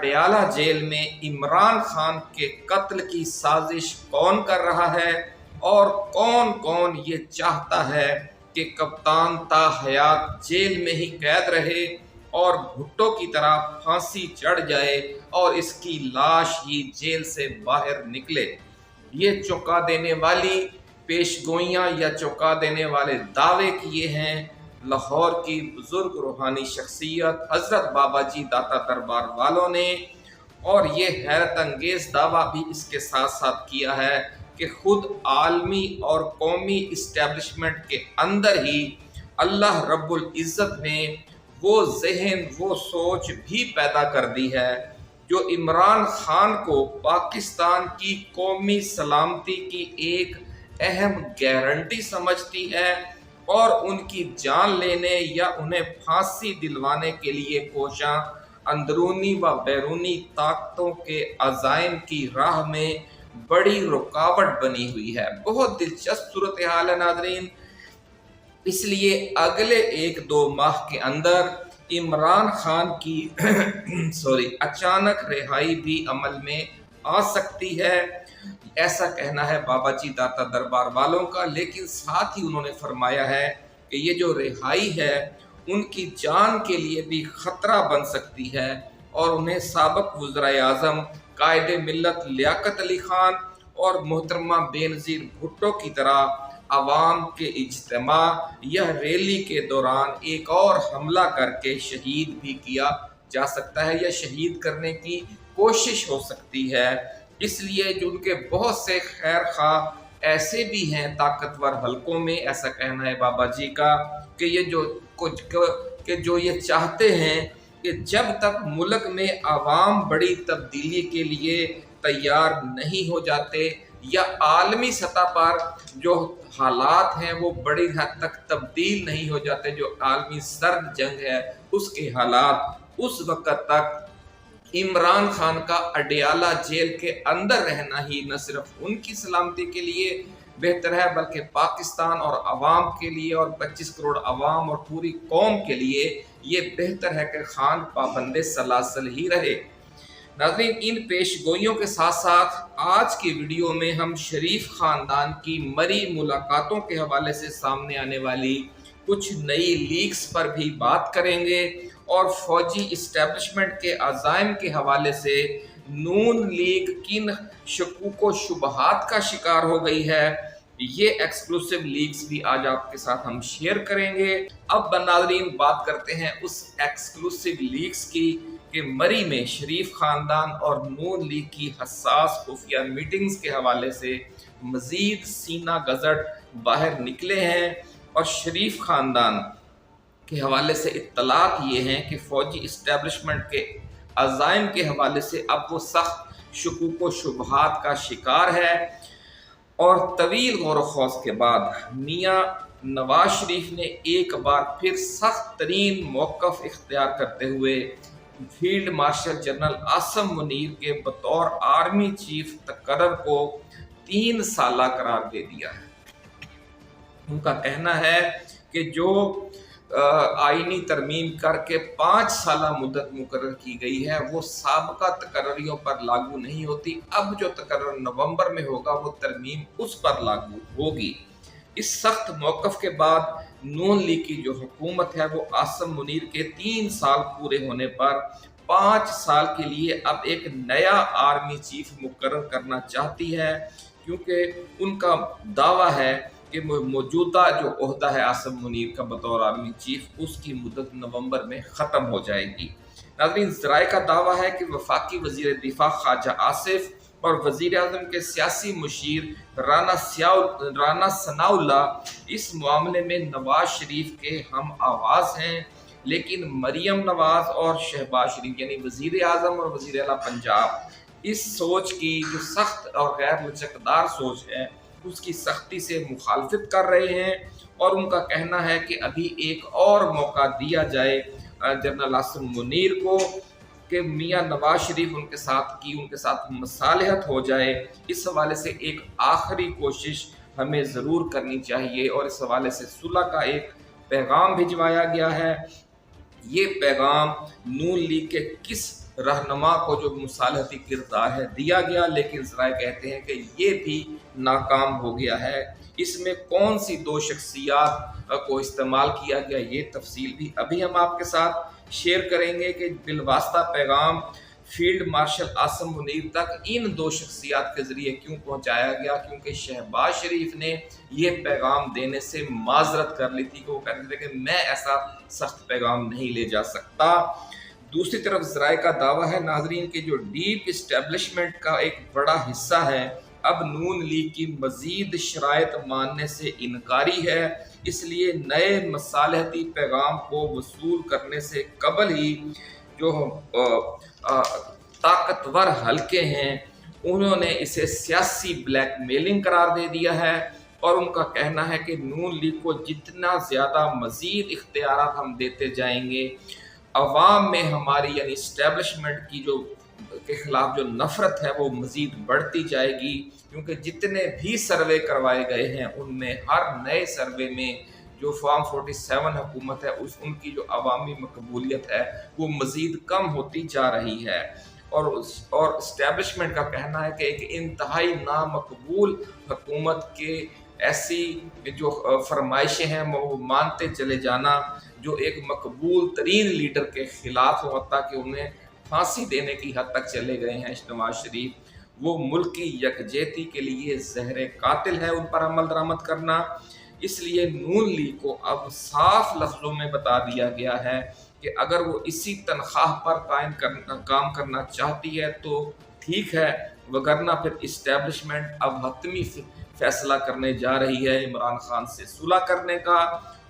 Adiala jail में इमरान खान के कत्ल की साजिश कौन कर रहा है और कौन कौन ये चाहता है कि कप्तान ता हयात जेल में ही कैद रहे और भुट्टो की तरह फांसी चढ़ जाए और इसकी लाश ही जेल से बाहर निकले। ये चौंका देने वाली पेशगोइयाँ या चौंका देने वाले दावे किए हैं लाहौर की बुजुर्ग रूहानी शख्सियत हज़रत बाबा जी दाता दरबार वालों ने, और ये हैरत अंगेज़ दावा भी इसके साथ साथ किया है कि खुद आलमी और कौमी इस्टेब्लिशमेंट के अंदर ही अल्लाह रब्बुल इज़्ज़त ने वो जहन वो सोच भी पैदा कर दी है जो इमरान खान को पाकिस्तान की कौमी सलामती की एक अहम गारंटी समझती है और उनकी जान लेने या उन्हें फांसी दिलवाने के लिए कोशां अंदरूनी व बैरूनी ताकतों के अज़ाइम की राह में बड़ी रुकावट बनी हुई है। बहुत दिलचस्प सूरत हाल है नाज़रीन। इसलिए अगले 1-2 माह के अंदर इमरान खान की अचानक रिहाई भी अमल में आ सकती है, ऐसा कहना है बाबा जी दाता दरबार वालों का। लेकिन साथ ही उन्होंने फरमाया है कि ये जो रिहाई है उनकी जान के लिए भी ख़तरा बन सकती है और उन्हें साबिक़ वज़ीर आज़म कायदे मिल्लत लियाकत अली खान और मोहतरमा बेनज़ीर भुट्टो की तरह आवाम के इज्तिमा या रैली के दौरान एक और हमला करके शहीद भी किया जा सकता है या शहीद करने की कोशिश हो सकती है। इसलिए जो उनके बहुत से खैर खा ऐसे भी हैं ताकतवर हलकों में, ऐसा कहना है बाबा जी का कि ये जो ये चाहते हैं कि जब तक मुल्क में आवाम बड़ी तब्दीली के लिए तैयार नहीं हो जाते या आलमी सतह पर जो हालात हैं वो बड़ी हद तक तब्दील नहीं हो जाते, जो आलमी सर्द जंग है उसके हालात, उस वक्त तक इमरान खान का अडयाला जेल के अंदर रहना ही न सिर्फ उनकी सलामती के लिए बेहतर है बल्कि पाकिस्तान और अवाम के लिए और 25 करोड़ अवाम और पूरी कौम के लिए ये बेहतर है कि खान पाबंदे सलासल ही रहे। नाज़रीन, इन पेशगोइयों के साथ साथ आज की वीडियो में हम शरीफ ख़ानदान की मरी मुलाकातों के हवाले से सामने आने वाली कुछ नई लीक्स पर भी बात करेंगे और फौजी इस्टेब्लिशमेंट के अज़ाइम के हवाले से नून लीग किन शकूक व शुबहात का शिकार हो गई है, ये एक्सक्लूसिव लीक्स भी आज आपके साथ हम शेयर करेंगे। अब नाज़रीन बात करते हैं उस एक्सक्लूसिव लीक्स की कि मरी में शरीफ ख़ानदान और नून लीग की हसास खुफिया मीटिंग्स के हवाले से मज़ीद सीना गज़ट बाहर निकले हैं और शरीफ ख़ानदान के हवाले से इत्तलात ये हैं कि फ़ौजी इस्टेब्लिशमेंट के अज़ाइम के हवाले से अब वो सख्त शकूक व शुबहात का शिकार है और तवील गौर व खौस के बाद मियाँ नवाज शरीफ ने एक बार फिर सख्त तरीन मौक़िफ़ इख्तियार करते हुए field marshal general Asim Munir के बतौर आर्मी चीफ तकर्रर को 3 साला करार दे दिया है। उनका कहना है कि जो आईनी तरमीम करके 5 साला मुद्दत मुकर्रर की गई है वो साबका तकर्रियों पर लागू नहीं होती। अब जो तकर्रर नवंबर में होगा वो तरमीम उस पर लागू होगी। इस सख्त मौक़िफ़ के बाद नून लीग की जो हुकूमत है वो आसिम मुनीर के 3 साल पूरे होने पर 5 साल के लिए अब एक नया आर्मी चीफ मुकर्रर करना चाहती है, क्योंकि उनका दावा है कि मौजूदा जो ओहदा है आसिम मुनीर का बतौर आर्मी चीफ उसकी मुद्दत नवंबर में ख़त्म हो जाएगी। नाज़रीन, ज़राए का दावा है कि वफाकी वज़ीर दिफा ख्वाजा आसिफ और वज़ीर आज़म के सियासी मुशीर राना सनाउल्लाह इस मामले में नवाज शरीफ के हम आवाज़ हैं, लेकिन मरियम नवाज और शहबाज शरीफ यानी वज़ीर आज़म और वज़ीर आला पंजाब इस सोच की जो सख्त और गैर लचकदार सोच है उसकी सख्ती से मुखालफत कर रहे हैं और उनका कहना है कि अभी एक और मौका दिया जाए जनरल आसिम मुनीर को कि मियाँ नवाज शरीफ उनके साथ मसालहत हो जाए। इस हवाले से एक आखिरी कोशिश हमें ज़रूर करनी चाहिए और इस हवाले से सुलह का एक पैगाम भिजवाया गया है। ये पैगाम नून लीग के किस रहनुमा को जो मुसालहती किरदार है दिया गया, लेकिन ज़राए कहते हैं कि ये भी नाकाम हो गया है। इसमें कौन सी दो शख्सियात को इस्तेमाल किया गया, ये तफसील भी अभी हम आपके साथ शेयर करेंगे कि बिलवास्ता पैगाम फील्ड मार्शल आसिम मुनीर तक इन दो शख्सियात के ज़रिए क्यों पहुंचाया गया, क्योंकि शहबाज शरीफ ने ये पैगाम देने से माजरत कर ली थी कि वो कहते थे कि मैं ऐसा सख्त पैगाम नहीं ले जा सकता। दूसरी तरफ ज़राए का दावा है नाजरीन कि जो डीप इस्टेब्लिशमेंट का एक बड़ा हिस्सा है अब नून लीग की मज़ीद शराइत मानने से इनकारी है, इसलिए नए मसालहती पैगाम को वसूल करने से कबल ही जो ताकतवर हलके हैं उन्होंने इसे सियासी ब्लैकमेलिंग करार दे दिया है। और उनका कहना है कि नून लीग को जितना ज़्यादा मज़ीद इख्तियारात हम देते जाएंगे, अवाम में हमारी यानी इस्टेब्लिशमेंट की जो के ख़िलाफ़ जो नफ़रत है वो मज़ीद बढ़ती जाएगी, क्योंकि जितने भी सर्वे करवाए गए हैं उनमें हर नए सर्वे में जो फॉर्म 47 हुकूमत है उनकी जो अवामी मकबूलियत है वो मज़ीद कम होती जा रही है। और इस्टेब्लिशमेंट का कहना है कि एक इंतहाई नामकबूल हुकूमत के ऐसी जो फरमाइशें हैं वो मानते चले जाना जो एक मकबूल तरीन लीडर के ख़िलाफ़ हो, ताकि उन्हें फांसी देने की हद तक चले गए हैं नवाज शरीफ, वो मुल्क की यकजहती के लिए ज़हर कातिल है उन पर अमल दरामद करना। इसलिए नून लीग को अब साफ लफ्ज़ों में बता दिया गया है कि अगर वो इसी तनख्वाह पर काम करना चाहती है तो ठीक है, वगरना फिर इस्टेब्लिशमेंट अब हतमी फैसला करने जा रही है इमरान खान से सुलह करने का।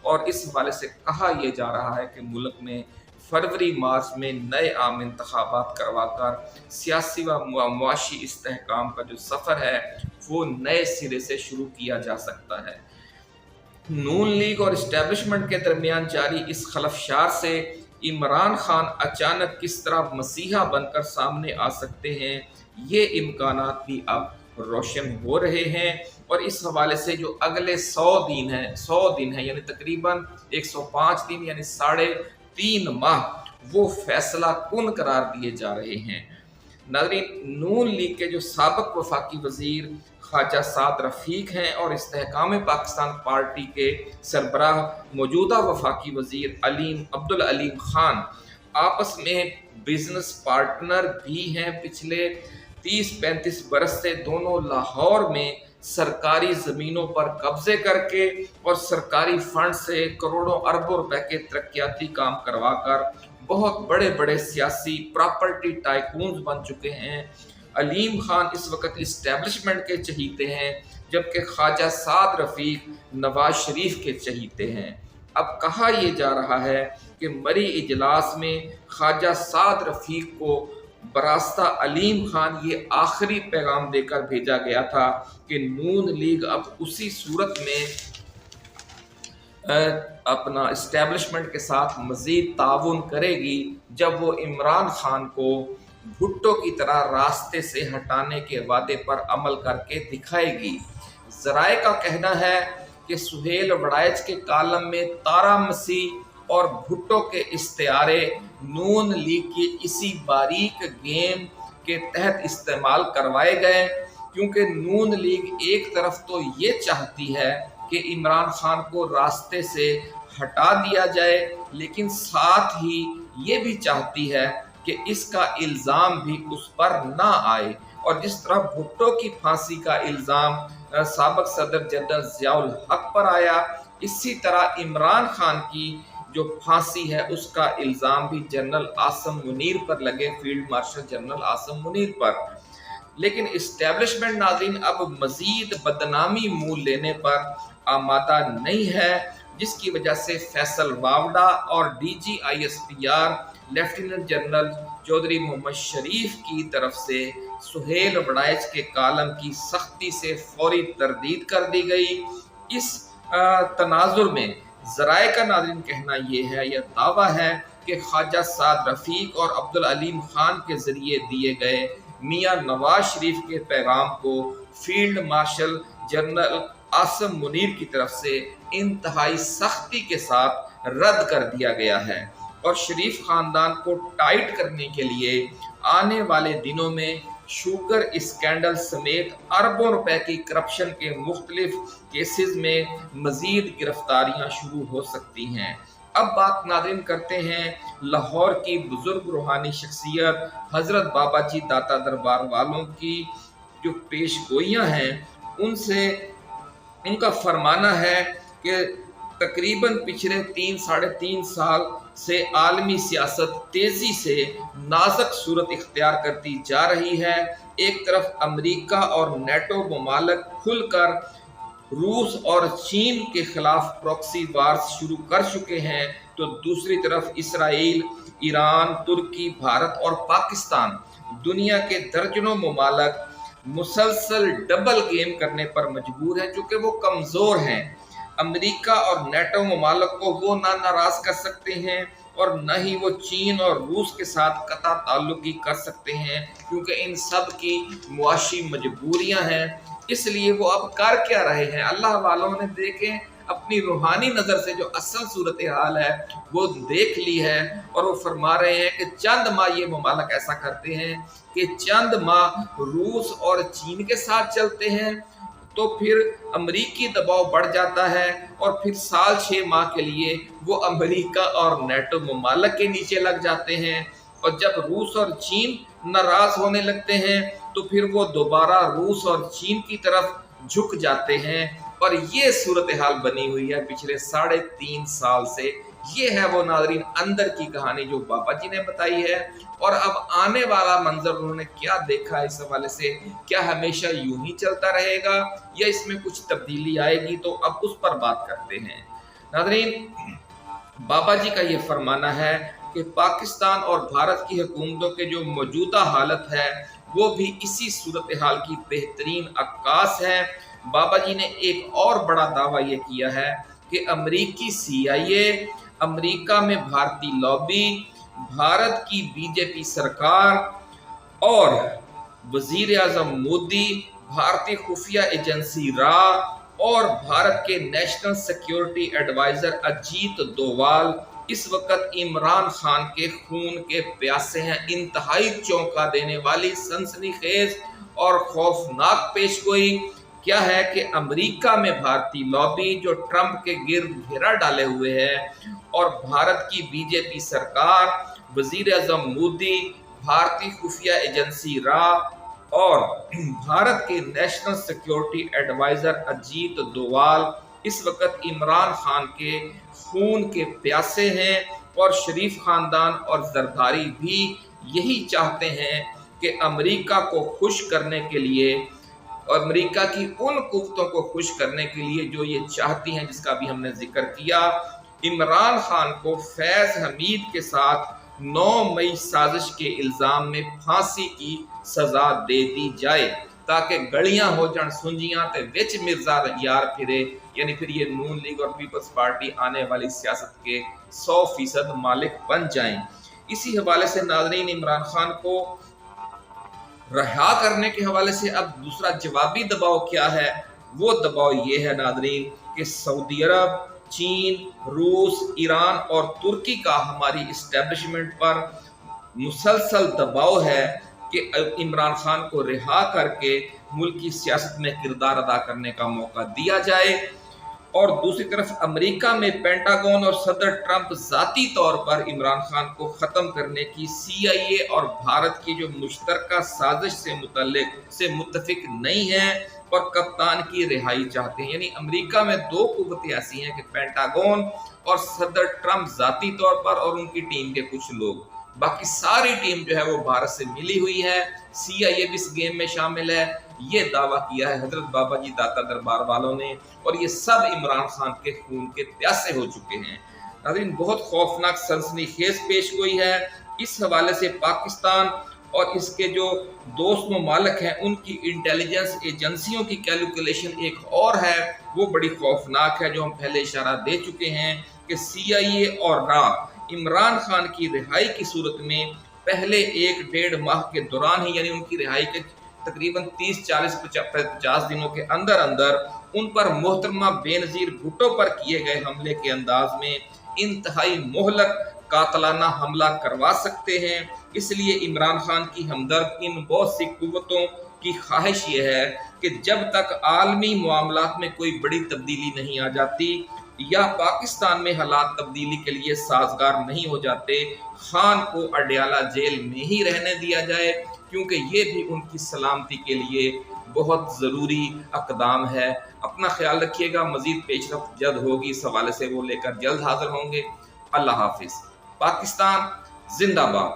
और इस हवाले से कहा यह जा रहा है कि मुल्क में फरवरी मार्च में नए आम इंतखाबात करवाकर सियासी व मुआशी इस्तेहकाम का जो सफ़र है वो नए सिरे से शुरू किया जा सकता है। नून लीग और इस्टेब्लिशमेंट के दरमियान जारी इस खलफशार से इमरान खान अचानक किस तरह मसीहा बनकर सामने आ सकते हैं, ये इम्कानात भी अब रोशन हो रहे हैं। और इस हवाले से जो अगले 100 दिन है यानी तकरीबन 105 दिन यानी 3.5 माह वो फैसला कुन करार दिए जा रहे हैं। नाज़रीन, नून लीग के जो साबिक़ वफाकी वज़ीर ख्वाजा साद रफ़ीक हैं और इस्तेहकाम पाकिस्तान पार्टी के सरबराह मौजूदा वफाकी वज़ीर अब्दुल अलीम खान आपस में बिजनेस पार्टनर भी हैं। पिछले 30-35 बरस से दोनों लाहौर में सरकारी ज़मीनों पर कब्जे करके और सरकारी फंड से करोड़ों अरबों रुपए के तरक्याती काम करवाकर बहुत बड़े बड़े सियासी प्रॉपर्टी टाइकून्स बन चुके हैं। अलीम खान इस वक्त इस्टेब्लिशमेंट के चहीते हैं, जबकि ख्वाजा साद रफ़ीक नवाज शरीफ के चहीते हैं। अब कहा यह जा रहा है कि मरी इजलास में ख्वाजा साद रफ़ीक को बरास्ता अलीम खान ये आखिरी पैगाम देकर भेजा गया था कि नून लीग अब उसी सूरत में अपना इस्टेब्लिशमेंट के साथ मज़ीद ताउन करेगी जब वो इमरान खान को भुट्टो की तरह रास्ते से हटाने के वादे पर अमल करके दिखाएगी। ज़राए का कहना है कि सुहेल वड़ाइच के कालम में तारा मसीह और भुट्टो के इस्तियारे नून लीग की इसी बारीक गेम के तहत इस्तेमाल करवाए गए, क्योंकि नून लीग एक तरफ तो ये चाहती है कि इमरान खान को रास्ते से हटा दिया जाए, लेकिन साथ ही ये भी चाहती है कि इसका इल्ज़ाम भी उस पर ना आए। और जिस तरह भुट्टो की फांसी का इल्ज़ाम साबिक़ सदर जनरल ज़ियाउल हक पर आया, इसी तरह इमरान खान की जो फांसी है उसका इल्ज़ाम भी जनरल आसिम मुनीर पर लगे, field marshal general Asim Munir पर। लेकिन इस्टेब्लिशमेंट नाज़रीन अब मज़ीद बदनामी मूल लेने पर आमादा नहीं है, जिसकी वजह से फैसल वावड़ा और DGISPR lieutenant general Chaudhry Mohammad Sharif की तरफ से सुहेल वड़ाइच के कालम की सख्ती से फौरी तरदीद कर दी गई। इस तनाजुर में ज़राए का नाज़रीन कहना ये है, यह दावा है कि ख्वाजा साद रफ़ीक और अब्दुल अलीम खान के ज़रिए दिए गए मियाँ नवाज शरीफ के पैगाम को field marshal general Asim Munir की तरफ से इंतहाई सख्ती के साथ रद्द कर दिया गया है। اور शरीफ खानदान को टाइट करने के लिए आने वाले दिनों में शुगर स्कैंडल समेत अरबों रुपए की करप्शन के मुख्तलिफ केसेस में मजीद गिरफ्तारियां शुरू हो सकती हैं। अब बात नाज़रीन करते हैं लाहौर की बुजुर्ग रूहानी शख्सियत हज़रत बाबा जी दाता दरबार वालों की जो पेश गोइयाँ हैं उनसे। उनका फरमाना है कि तकरीबन पिछले 3-3.5 साल से आलमी सियासत तेज़ी से नाजुक सूरत इख्तियार करती जा रही है। एक तरफ अमेरिका और नेटो ममालिक खुलकर रूस और चीन के खिलाफ प्रॉक्सी वार्स शुरू कर चुके हैं, तो दूसरी तरफ इसराइल, ईरान, तुर्की, भारत और पाकिस्तान दुनिया के दर्जनों ममालिक मुसलसल डबल गेम करने पर मजबूर हैं, चूंकि वो कमज़ोर हैं। अमेरिका और नेटो ममालिक को वो ना नाराज़ कर सकते हैं और न ही वो चीन और रूस के साथ कता ताल्लुकी कर सकते हैं, क्योंकि इन सब की मुआशी मजबूरियां हैं। इसलिए वो अब कर क्या रहे हैं, अल्लाह वालों ने देखें अपनी रूहानी नज़र से जो असल सूरत हाल है वो देख ली है, और वो फरमा रहे हैं कि चंद माह ये ममालिक ऐसा करते हैं कि चंद माह रूस और चीन के साथ चलते हैं, तो फिर अमरीकी दबाव बढ़ जाता है और फिर साल 6 माह के लिए वो अमेरिका और नेटो ममालिक के नीचे लग जाते हैं, और जब रूस और चीन नाराज होने लगते हैं तो फिर वो दोबारा रूस और चीन की तरफ झुक जाते हैं। और ये सूरत हाल बनी हुई है पिछले 3.5 साल से। ये है वो नाज़रीन अंदर की कहानी जो बाबा जी ने बताई है, और अब आने वाला मंजर उन्होंने क्या देखा है इस हवाले से, क्या हमेशा यूं ही चलता रहेगा या इसमें कुछ तब्दीली आएगी, तो अब उस पर बात करते हैं। नाज़रीन, बाबा जी का ये फरमाना है कि पाकिस्तान और भारत की हुकूमतों के जो मौजूदा हालत है वो भी इसी सूरत हाल की बेहतरीन अक्कास है। बाबा जी ने एक और बड़ा दावा ये किया है कि अमरीकी CIA, अमेरिका में भारतीय लॉबी, भारत की बीजेपी सरकार और वजीर आजम मोदी, भारतीय खुफिया एजेंसी रा और भारत के national security advisor Ajit Doval इस वक्त इमरान खान के खून के प्यासे हैं। इंतहाई चौंका देने वाली सनसनीखेज और खौफनाक पेशगोई क्या है कि अमेरिका में भारतीय लॉबी जो ट्रंप के गिर्द घेरा डाले हुए है, और भारत की बीजेपी सरकार, वजीर आजम मोदी, भारतीय खुफिया एजेंसी रा और भारत के national security advisor Ajit Doval इस वक्त इमरान खान के खून के प्यासे हैं, और शरीफ खानदान और जरदारी भी यही चाहते हैं कि अमेरिका को खुश करने के लिए, अमेरिका की उन कुव्वतों को खुश करने के लिए जो ये चाहती हैं, जिसका भी हमने जिक्र किया, इमरान खान को फैज हमीद के साथ 9 मई साजिश के इल्ज़ाम में फांसी की सज़ा दे दी जाए, ताकि गलियां हो जान सुंजियां ते विच मिर्जा यार फिरे, यानी फिर ये नून लीग और पीपल्स पार्टी आने वाली सियासत के 100% मालिक बन जाएं। इसी हवाले से नाज़रीन, इमरान खान को रहा करने के हवाले से अब दूसरा जवाबी दबाव क्या है, वो दबाव ये है नाज़रीन कि सऊदी अरब, चीन, रूस, ईरान और तुर्की का हमारी इस्टेब्लिशमेंट पर मुसलसल दबाव है कि इमरान खान को रिहा करके मुल्क की सियासत में किरदार अदा करने का मौका दिया जाए। और दूसरी तरफ अमेरिका में पेंटागन और सदर ट्रंप ज़ाती तौर पर इमरान खान को ख़त्म करने की CIA और भारत की जो मुश्तरका साजिश से मुत्तफिक नहीं है और कप्तान की रिहाई चाहते हैं। यानी अमेरिका में 2 कुव्वतें ऐसी हैं कि पेंटागन और सदर ट्रंप ज़ाती तौर पर और उनकी टीम के कुछ लोग, बाकी सारी टीम जो है वो भारत से मिली हुई है। CIA भी इस गेम में शामिल है, ये दावा किया है हजरत बाबा जी दाता दरबार वालों ने, और ये सब इमरान खान के खून के प्यासे हो चुके हैं। नाज़रीन, बहुत खौफनाक सनसनीखेज पेशगोई है। इस हवाले से पाकिस्तान और इसके जो दोस्त ममालिक हैं उनकी इंटेलिजेंस एजेंसियों की कैलकुलेशन एक और है, वो बड़ी खौफनाक है, जो हम पहले इशारा दे चुके हैं कि CIA और रा इमरान खान की रिहाई की सूरत में पहले 1-1.5 माह के दौरान ही, यानी उनकी रिहाई के तकरीबन 30, 40, 50 दिनों के अंदर अंदर उन पर मोहतरमा बेनज़ीर भुट्टो पर किए गए हमले के अंदाज में इंतहाई मोहलत कातलाना हमला करवा सकते हैं। इसलिए इमरान खान की हमदर्द इन बहुत सी कुव्वतों की ख्वाहिश ये है कि जब तक आलमी मामलात में कोई बड़ी तब्दीली नहीं आ जाती या पाकिस्तान में हालात तब्दीली के लिए साजगार नहीं हो जाते, खान को अडयाला जेल में ही रहने दिया जाए, क्योंकि ये भी उनकी सलामती के लिए बहुत ज़रूरी अक़दाम है। अपना ख्याल रखिएगा, मज़ीद पेशरफ्त जल्द होगी, इस हवाले से वो लेकर जल्द हाजिर होंगे। अल्लाह हाफिज़। पाकिस्तान जिंदाबाद।